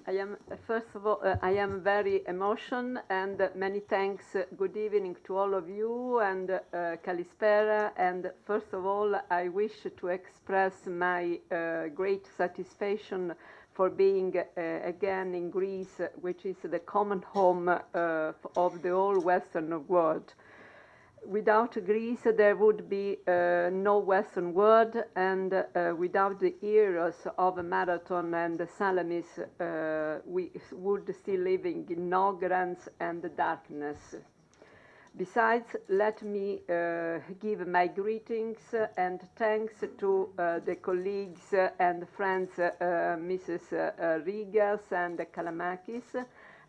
I am, first of all, I am very emotional and many thanks. Good evening to all of you and Kalispera. And first of all, I wish to express my great satisfaction for being again in Greece, which is the common home of the whole Western world. Without Greece, there would be no Western world, and without the heroes of Marathon and Salamis, we would still living in ignorance and darkness. Besides, let me give my greetings and thanks to the colleagues and friends, Mrs. Rigas and Kalamakis,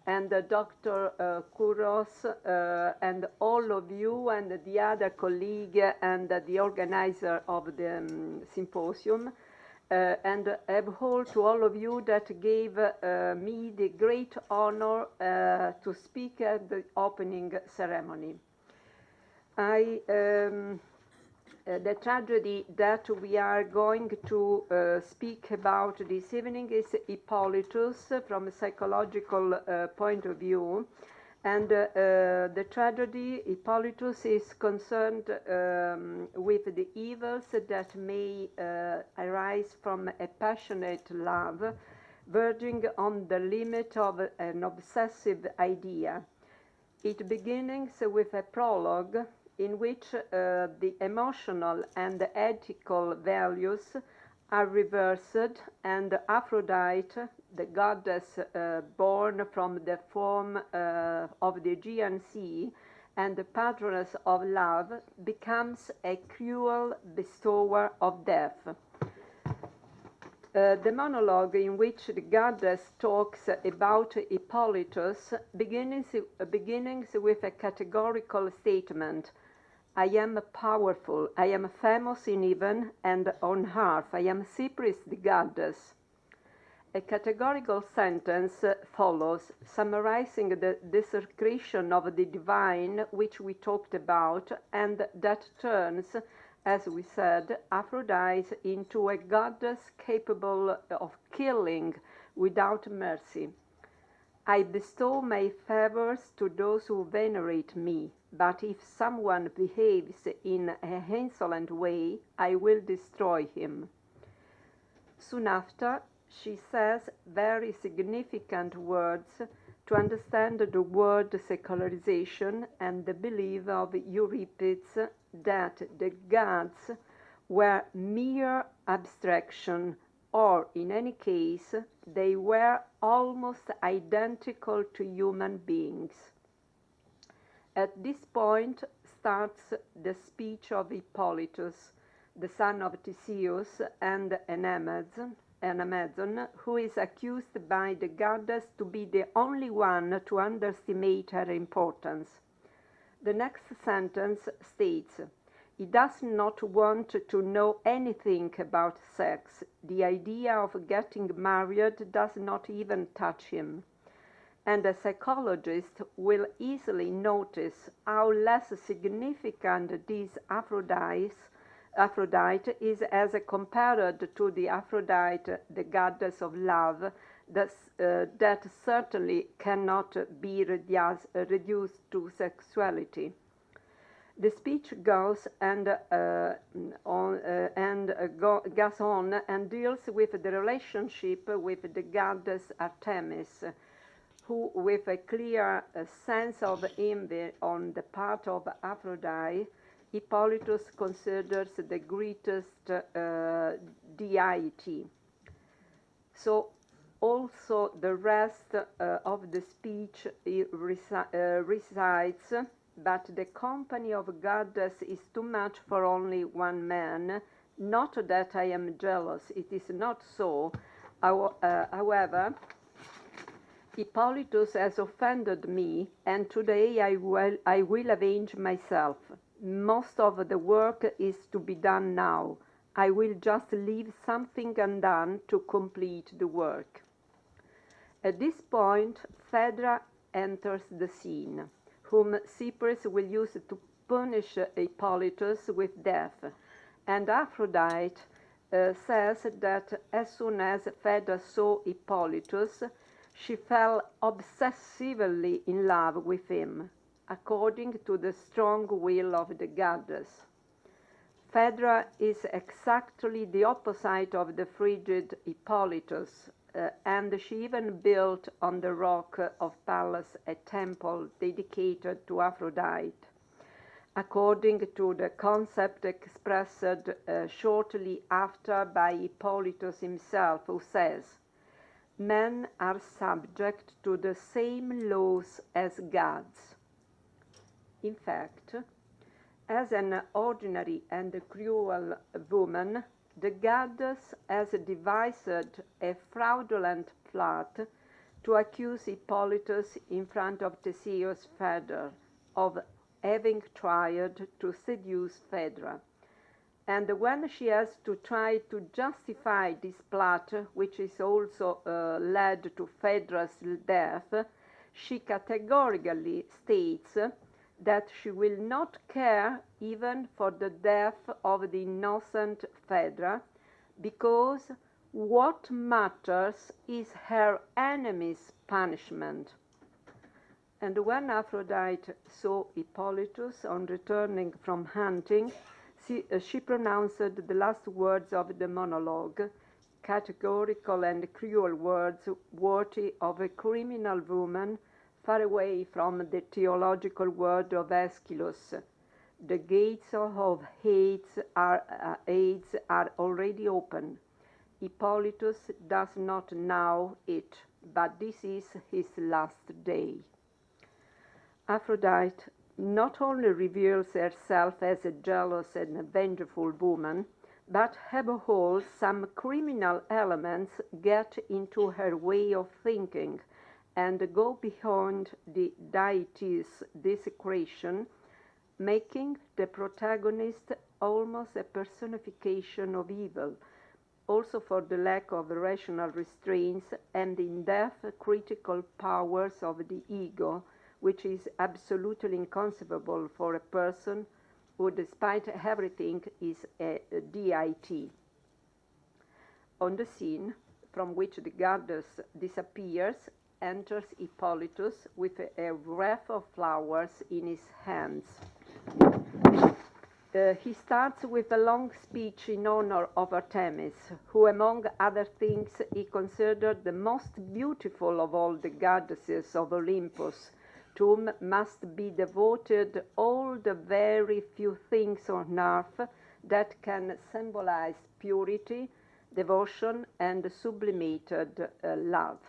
and Dr. Kouros, and all of you and the other colleague and the organizer of the symposium, and above all to all of you that gave me the great honor to speak at the opening ceremony. The tragedy that we are going to speak about this evening is Hippolytus from a psychological point of view. And the tragedy, Hippolytus, is concerned with the evils that may arise from a passionate love, verging on the limit of an obsessive idea. It begins with a prologue in which the emotional and the ethical values are reversed, and Aphrodite, the goddess born from the form of the Aegean Sea and the patroness of love, becomes a cruel bestower of death. The monologue in which the goddess talks about Hippolytus begins with a categorical statement. I am powerful, I am famous in heaven and on earth, I am Cypris the goddess. A categorical sentence follows, summarizing the desecration of the divine which we talked about, and that turns, as we said, Aphrodite into a goddess capable of killing without mercy. I bestow my favors to those who venerate me, but if someone behaves in an insolent way, I will destroy him. Soon after, she says very significant words to understand the word secularization and the belief of Euripides that the gods were mere abstraction, or in any case, they were almost identical to human beings. At this point starts the speech of Hippolytus, the son of Theseus and an Amazon, who is accused by the goddess to be the only one to underestimate her importance. The next sentence states, he does not want to know anything about sex. The idea of getting married does not even touch him. And a psychologist will easily notice how less significant this Aphrodite is as compared to the Aphrodite, the goddess of love, that certainly cannot be reduced to sexuality. The speech goes on and deals with the relationship with the goddess Artemis, who, with a clear sense of envy on the part of Aphrodite, Hippolytus considers the greatest deity. So also the rest of the speech recites, but the company of goddess is too much for only one man. Not that I am jealous, it is not so. However, Hippolytus has offended me, and today I will avenge myself. Most of the work is to be done now. I will just leave something undone to complete the work. At this point, Phaedra enters the scene, whom Cypris will use to punish Hippolytus with death, and Aphrodite says that as soon as Phaedra saw Hippolytus, She fell obsessively in love with him, according to the strong will of the goddess. Phaedra is exactly the opposite of the frigid Hippolytus, and she even built on the rock of Pallas a temple dedicated to Aphrodite, according to the concept expressed shortly after by Hippolytus himself, who says, "Men are subject to the same laws as gods." In fact, as an ordinary and cruel woman, the goddess has devised a fraudulent plot to accuse Hippolytus in front of Theseus' father of having tried to seduce Phaedra. And when she has to try to justify this plot, which is also led to Phaedra's death, she categorically states that she will not care even for the death of the innocent Phaedra, because what matters is her enemy's punishment. And when Aphrodite saw Hippolytus on returning from hunting, she pronounced the last words of the monologue, categorical and cruel words worthy of a criminal woman, far away from the theological word of Aeschylus. The gates of Hades are already open. Hippolytus does not know it, but this is his last day. Aphrodite not only reveals herself as a jealous and vengeful woman, but above all, some criminal elements get into her way of thinking and go beyond the deity's desecration, making the protagonist almost a personification of evil, also for the lack of rational restraints and in-depth critical powers of the ego, which is absolutely inconceivable for a person who, despite everything, is a deity. On the scene from which the goddess disappears, enters Hippolytus with a wreath of flowers in his hands. He starts with a long speech in honor of Artemis, who, among other things, he considered the most beautiful of all the goddesses of Olympus, to whom must be devoted all the very few things on earth that can symbolize purity, devotion, and sublimated love.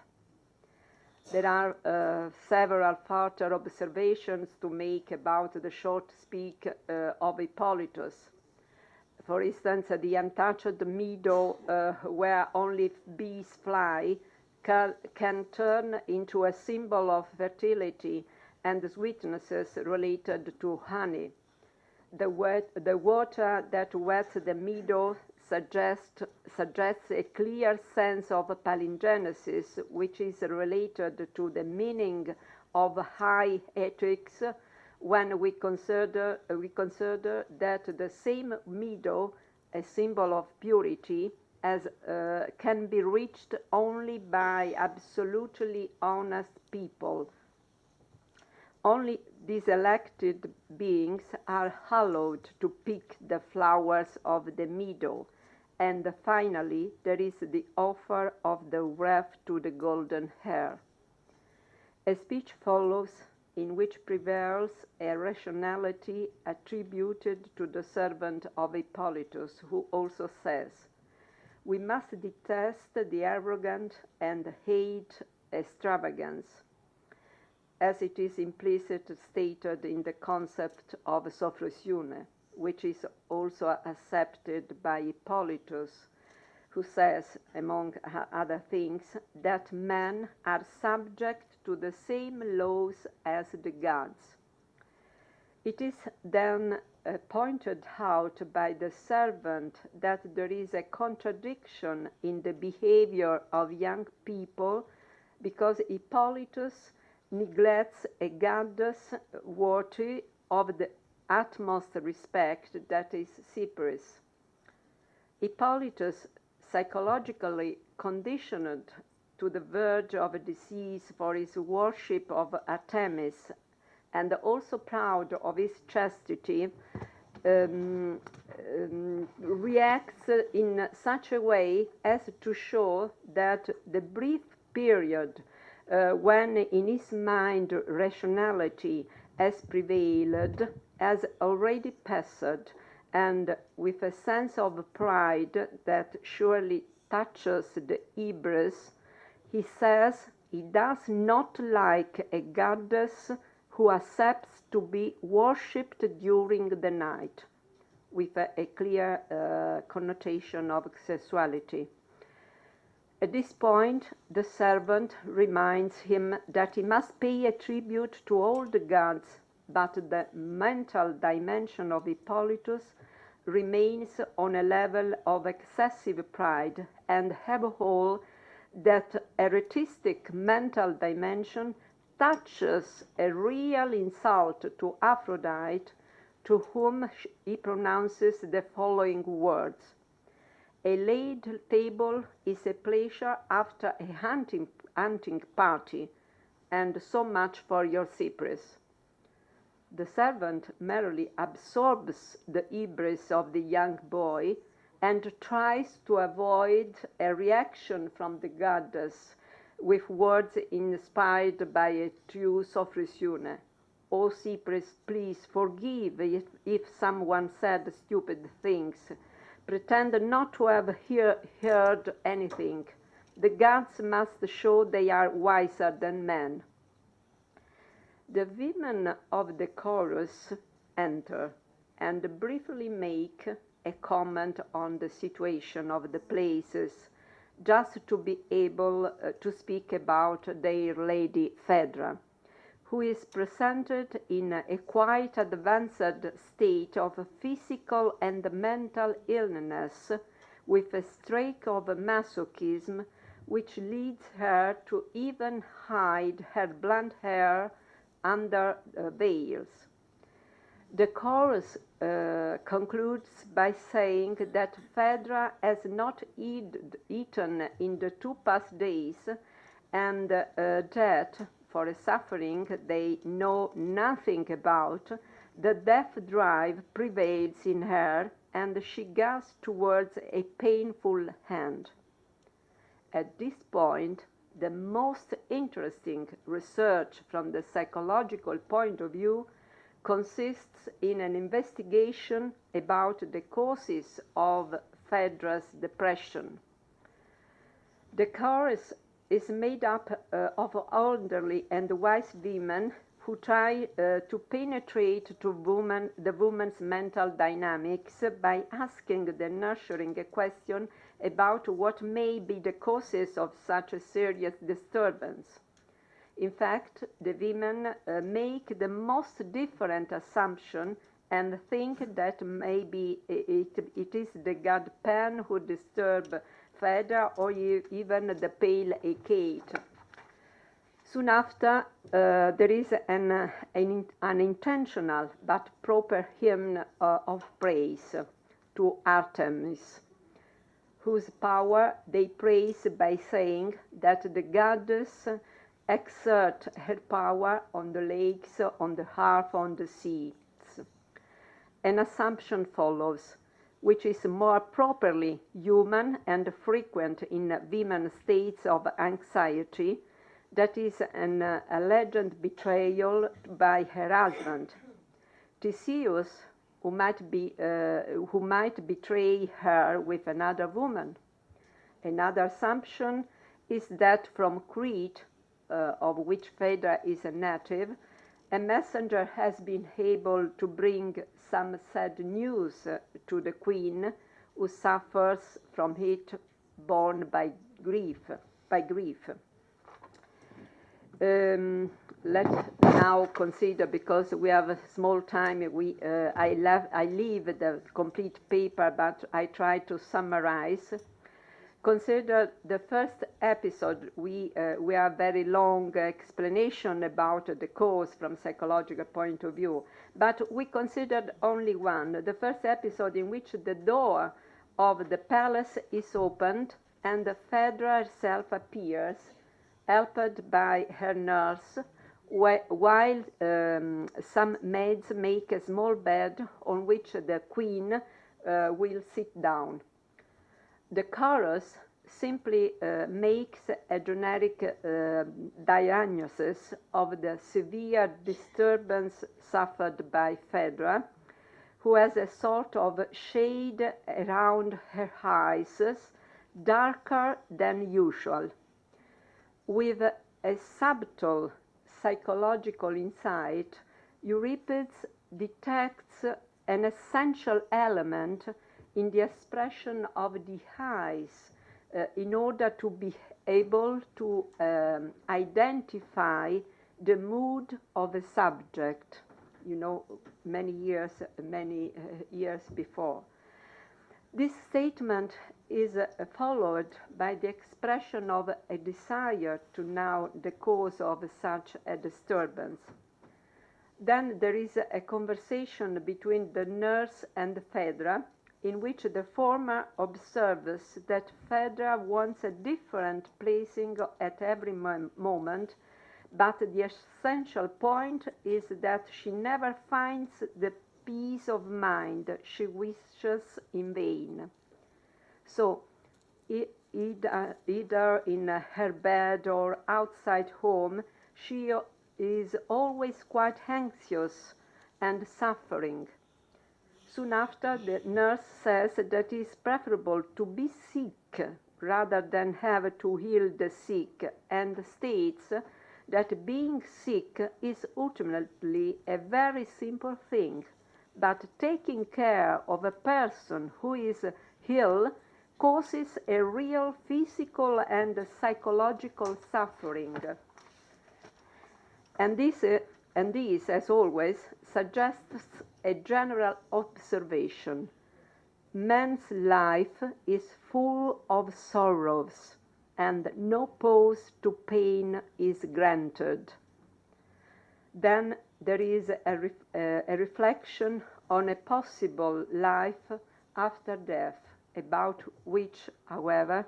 There are several further observations to make about the short speech of Hippolytus. For instance, the untouched meadow where only bees fly can turn into a symbol of fertility and sweetnesses related to honey. The water that wets the meadow suggests a clear sense of palingenesis, which is related to the meaning of high ethics when we consider that the same meadow, a symbol of purity, can be reached only by absolutely honest people. Only these elected beings are allowed to pick the flowers of the meadow. And finally, there is the offer of the wreath to the golden hair. A speech follows in which prevails a rationality attributed to the servant of Hippolytus, who also says, "We must detest the arrogant and hate extravagance," as it is implicitly stated in the concept of sophrosune, which is also accepted by Hippolytus, who says, among other things, that men are subject to the same laws as the gods. It is then pointed out by the servant that there is a contradiction in the behavior of young people, because Hippolytus neglects a goddess worthy of the utmost respect, that is Cypris. Hippolytus, psychologically conditioned to the verge of disease for his worship of Artemis, and also proud of his chastity, reacts in such a way as to show that the brief period when in his mind rationality has prevailed has already passed, and with a sense of pride that surely touches the Hebrews, he says he does not like a goddess who accepts to be worshipped during the night, with a clear connotation of sexuality. At this point, the servant reminds him that he must pay a tribute to all the gods, but the mental dimension of Hippolytus remains on a level of excessive pride, and above all, that eretistic mental dimension touches a real insult to Aphrodite, to whom he pronounces the following words: "A laid table is a pleasure after a hunting party, and so much for your cypress." The servant merely absorbs the hubris of the young boy and tries to avoid a reaction from the goddess with words inspired by a true Sophrosyne. "O cypress, please forgive if someone said stupid things. Pretend not to have heard anything. The gods must show they are wiser than men." The women of the chorus enter and briefly make a comment on the situation of the places, just to be able to speak about their lady Phaedra, who is presented in a quite advanced state of physical and mental illness, with a streak of masochism which leads her to even hide her blonde hair under veils. The chorus concludes by saying that Phaedra has not eaten in the 2 past days, and that, for a suffering they know nothing about, the death drive prevails in her, and she goes towards a painful end. At this point, the most interesting research from the psychological point of view consists in an investigation about the causes of Phaedra's depression. The chorus is made up of elderly and wise women who try to penetrate to the woman's mental dynamics by asking the nurturing a question about what may be the causes of such a serious disturbance. In fact, the women make the most different assumption and think that maybe it is the god Pan who disturbs Phaedra, or even the pale Hecate. Soon after, there is an intentional but proper hymn of praise to Artemis, whose power they praise by saying that the goddess exert her power on the lakes, on the harp, on the seas. An assumption follows, which is more properly human and frequent in women's states of anxiety, that is an alleged betrayal by her husband. Theseus, who might betray her with another woman. Another assumption is that from Crete, of which Phaedra is a native, a messenger has been able to bring some sad news to the queen, who suffers from it, borne by grief. Let's now consider, because we have a small time, I leave the complete paper, but I try to summarize. Consider the first episode. We have very long explanation about the cause from psychological point of view, but we considered only one. The first episode in which the door of the palace is opened and Phaedra herself appears, helped by her nurse, while some maids make a small bed on which the queen will sit down. The chorus simply makes a generic diagnosis of the severe disturbance suffered by Phaedra, who has a sort of shade around her eyes, darker than usual. With a subtle psychological insight, Euripides detects an essential element in the expression of the eyes in order to be able to identify the mood of a subject, many years before. This statement is followed by the expression of a desire to know the cause of such a disturbance. Then there is a conversation between the nurse and Phaedra, in which the former observes that Phaedra wants a different placing at every moment, but the essential point is that she never finds the peace of mind she wishes in vain. So, either in her bed or outside home, she is always quite anxious and suffering. Soon after, the nurse says that it is preferable to be sick rather than have to heal the sick, and states that being sick is ultimately a very simple thing, but taking care of a person who is ill causes a real physical and psychological suffering. And this, as always, suggests a general observation. Man's life is full of sorrows, and no pause to pain is granted. Then there is a reflection on a possible life after death, about which, however,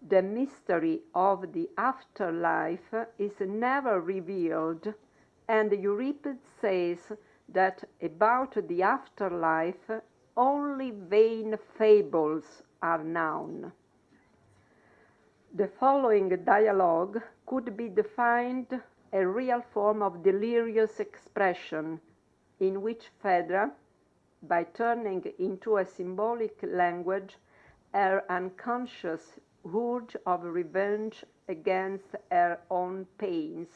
the mystery of the afterlife is never revealed, and Euripides says that about the afterlife only vain fables are known. The following dialogue could be defined a real form of delirious expression, in which Phaedra, by turning into a symbolic language her unconscious urge of revenge against her own pains,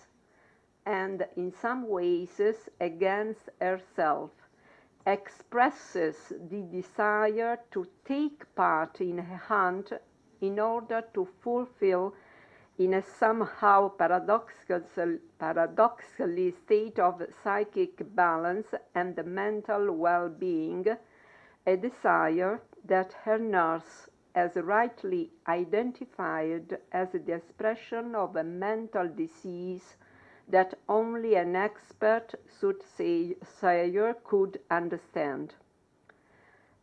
and in some ways against herself, expresses the desire to take part in a hunt in order to fulfill, in a somehow paradoxically state of psychic balance and mental well-being, a desire that her nurse has rightly identified as the expression of a mental disease that only an expert soothsayer could understand.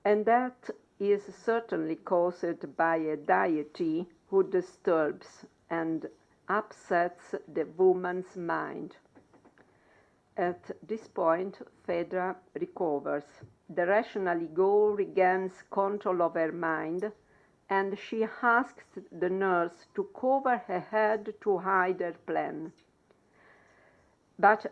And that is certainly caused by a deity who disturbs and upsets the woman's mind. At this point, Phaedra recovers. The rational ego regains control of her mind, and she asks the nurse to cover her head to hide her plan. But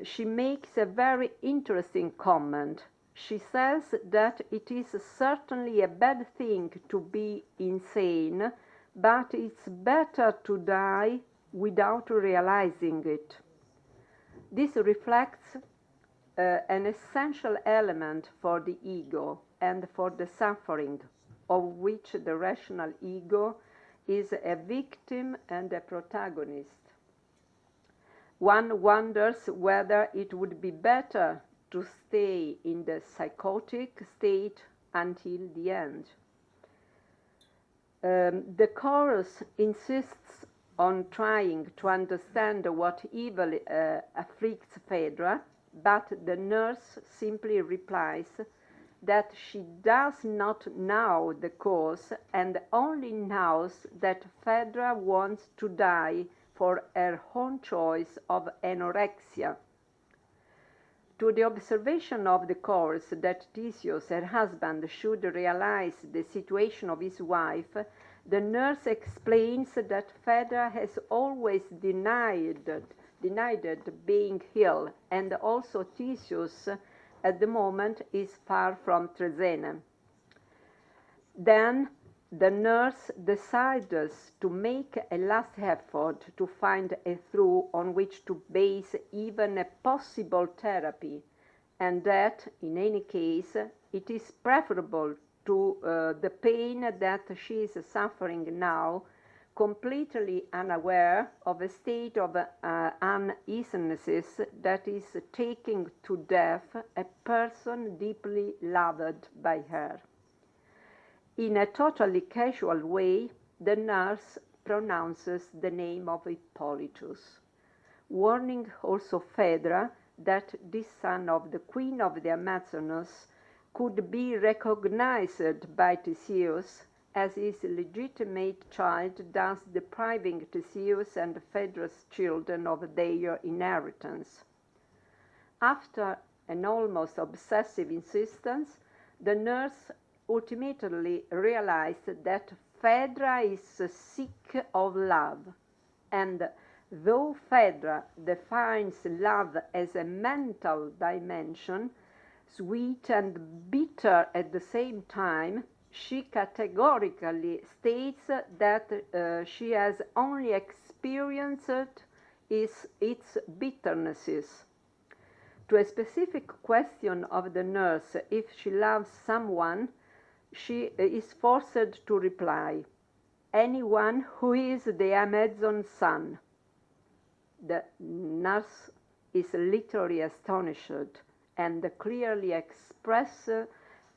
she makes a very interesting comment. She says that it is certainly a bad thing to be insane, but it's better to die without realizing it. This reflects an essential element for the ego and for the suffering, of which the rational ego is a victim and a protagonist. One wonders whether it would be better to stay in the psychotic state until the end. The chorus insists on trying to understand what evil afflicts Phaedra, but the nurse simply replies that she does not know the cause and only knows that Phaedra wants to die for her own choice of anorexia. To the observation of the course that Theseus, her husband, should realize the situation of his wife, the nurse explains that Phaedra has always denied being ill, and also Theseus at the moment is far from Tresene. Then the nurse decides to make a last effort to find a truth on which to base even a possible therapy, and that, in any case, it is preferable to the pain that she is suffering now, completely unaware of a state of uneasiness that is taking to death a person deeply loved by her. In a totally casual way, the nurse pronounces the name of Hippolytus, warning also Phaedra that this son of the queen of the Amazonas could be recognized by Theseus as his legitimate child, thus depriving Theseus and Phaedra's children of their inheritance. After an almost obsessive insistence, the nurse ultimately realized that Phaedra is sick of love, and though Phaedra defines love as a mental dimension, sweet and bitter at the same time, she categorically states that she has only experienced its bitternesses. To a specific question of the nurse if she loves someone, she is forced to reply, anyone who is the Amazon's son. The nurse is literally astonished and clearly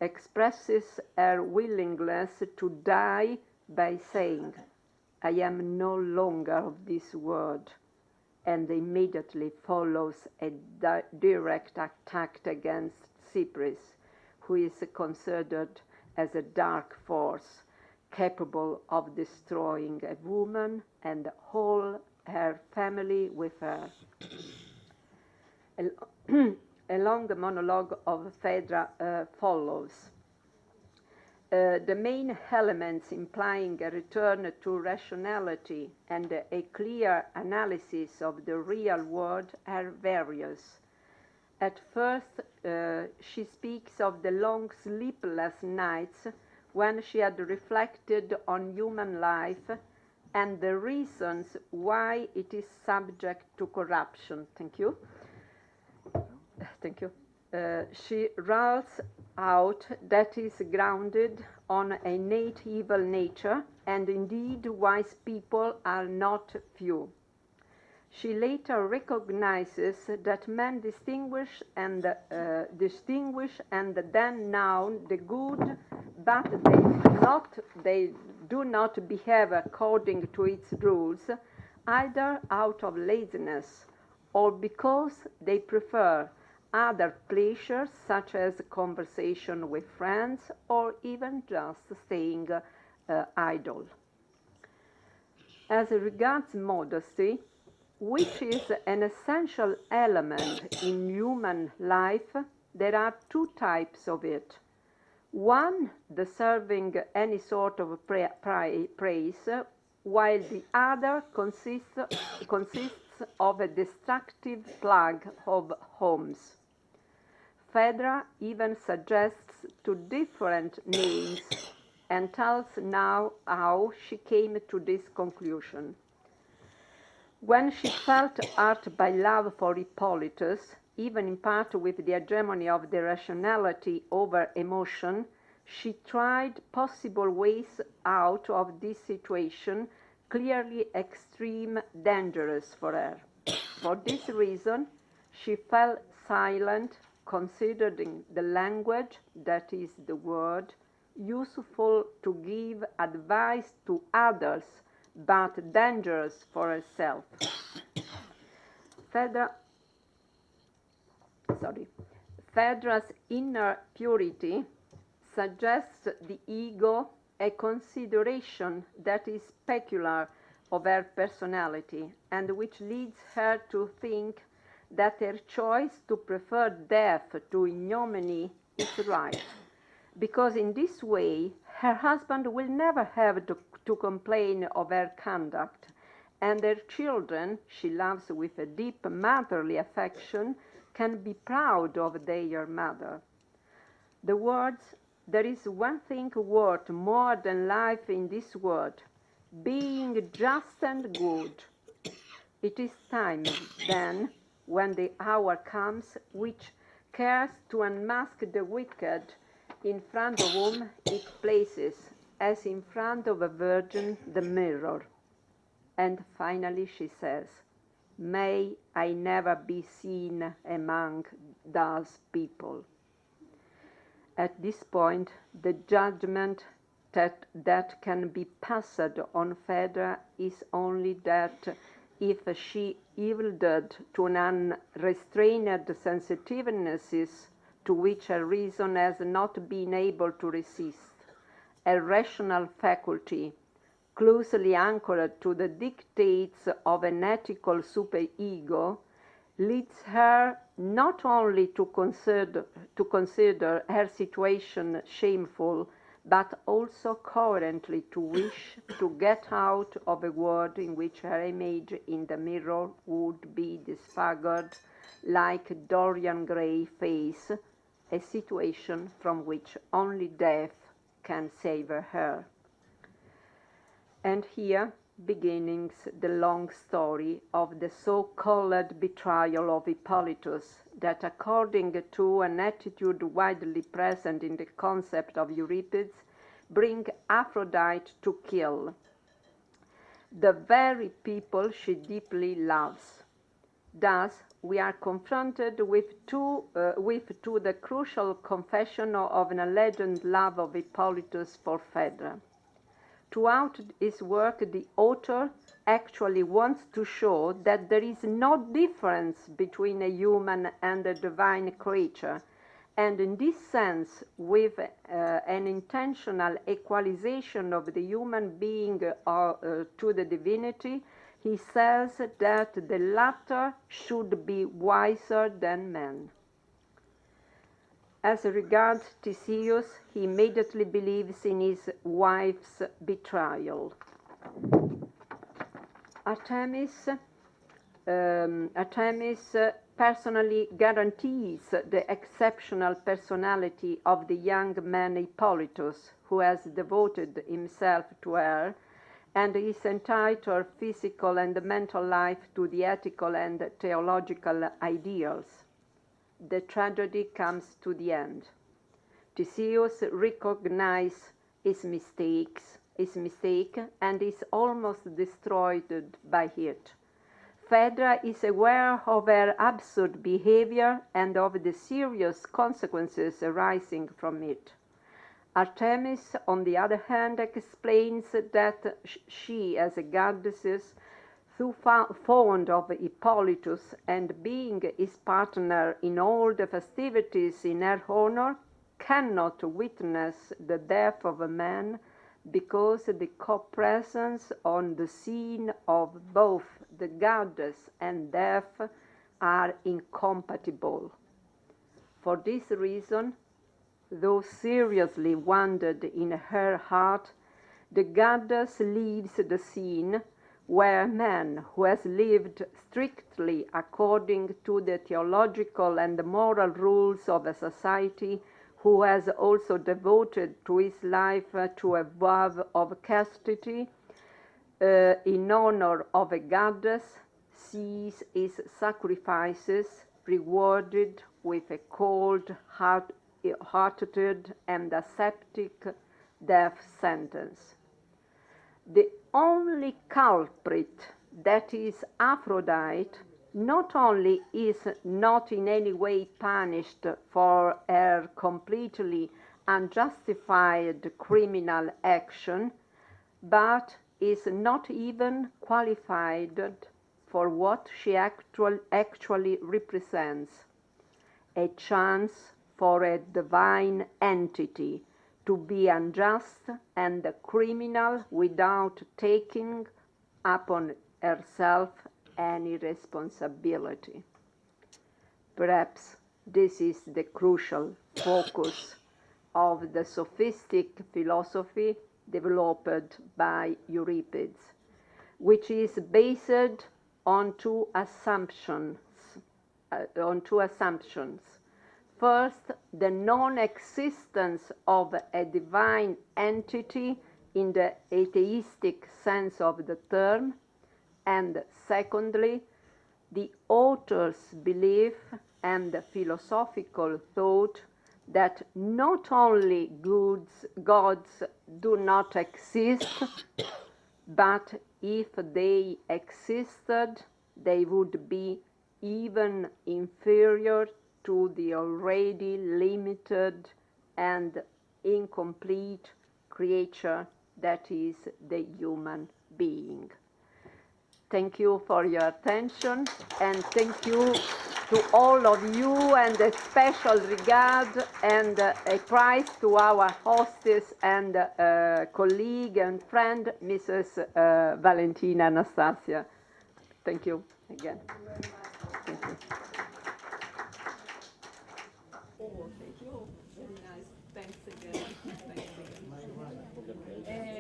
expresses her willingness to die by saying, I am no longer of this world, and immediately follows a direct attack against Cypris, who is considered as a dark force capable of destroying a woman and all her family with her. A long monologue of Phaedra follows. The main elements implying a return to rationality and a clear analysis of the real world are various. At first, she speaks of the long sleepless nights when she had reflected on human life and the reasons why it is subject to corruption. Thank you. Thank you. She rules out that is grounded on an innate evil nature, and indeed wise people are not few. She later recognizes that men distinguish and then know the good, but they do not behave according to its rules, either out of laziness or because they prefer other pleasures such as conversation with friends or even just staying idle. As regards modesty, which is an essential element in human life, there are two types of it. One deserving any sort of praise, while the other consists of a destructive plague of homes. Phaedra even suggests two different names and tells now how she came to this conclusion. When she felt hurt by love for Hippolytus, even in part with the hegemony of the rationality over emotion, she tried possible ways out of this situation, clearly extreme, dangerous for her. For this reason, she fell silent, considering the language, that is the word, useful to give advice to others, but dangerous for herself. Phaedra's inner purity suggests the ego a consideration that is peculiar of her personality and which leads her to think that her choice to prefer death to ignominy is right, because in this way her husband will never have to complain of her conduct, and her children, she loves with a deep motherly affection, can be proud of their mother. The words, "There is one thing worth more than life in this world, being just and good." It is time, then, when the hour comes, which cares to unmask the wicked, in front of whom it places, as in front of a virgin, the mirror. And finally she says, "May I never be seen among those people." At this point, the judgment that can be passed on Phaedra is only that if she yielded to an unrestrained sensitiveness to which her reason has not been able to resist, a rational faculty closely anchored to the dictates of an ethical superego, leads her not only to consider her situation shameful, but also coherently to wish to get out of a world in which her image in the mirror would be disfigured like Dorian Gray's face, a situation from which only death can save her. And here beginnings the long story of the so-called betrayal of Hippolytus, that according to an attitude widely present in the concept of Euripides, bring Aphrodite to kill the very people she deeply loves. Thus, we are confronted with the crucial confession of an alleged love of Hippolytus for Phaedra. Throughout his work, the author actually wants to show that there is no difference between a human and a divine creature, and in this sense, with an intentional equalization of the human being to the divinity, he says that the latter should be wiser than man. As regards Theseus, he immediately believes in his wife's betrayal. Artemis personally guarantees the exceptional personality of the young man Hippolytus, who has devoted himself to her, and his entire physical and mental life to the ethical and theological ideals. The tragedy comes to the end. Theseus recognizes his mistake, and is almost destroyed by it. Phaedra is aware of her absurd behavior and of the serious consequences arising from it. Artemis, on the other hand, explains that she, as a goddess, though fond of Hippolytus and being his partner in all the festivities in her honor, cannot witness the death of a man because the co-presence on the scene of both the goddess and death are incompatible. For this reason, though seriously wounded in her heart, the goddess leaves the scene where man who has lived strictly according to the theological and moral rules of a society, who has also devoted to his life to a vow of chastity in honor of a goddess, sees his sacrifices rewarded with a cold-hearted and ascetic death sentence. The only culprit, that is Aphrodite, not only is not in any way punished for her completely unjustified criminal action, but is not even qualified for what she actually represents, a chance for a divine entity to be unjust and criminal without taking upon herself any responsibility. Perhaps this is the crucial focus of the sophistic philosophy developed by Euripides, which is based on two assumptions. First, the non-existence of a divine entity in the atheistic sense of the term, and secondly, the author's belief and philosophical thought that not only gods do not exist, but if they existed, they would be even inferior to the already limited and incomplete creature that is the human being. Thank you for your attention, and thank you to all of you, and a special regard and a prize to our hostess and colleague and friend, Mrs. Valentina Anastasia. Thank you again. Thank you. Oh, thank you. Very nice. Thanks again. Thanks again.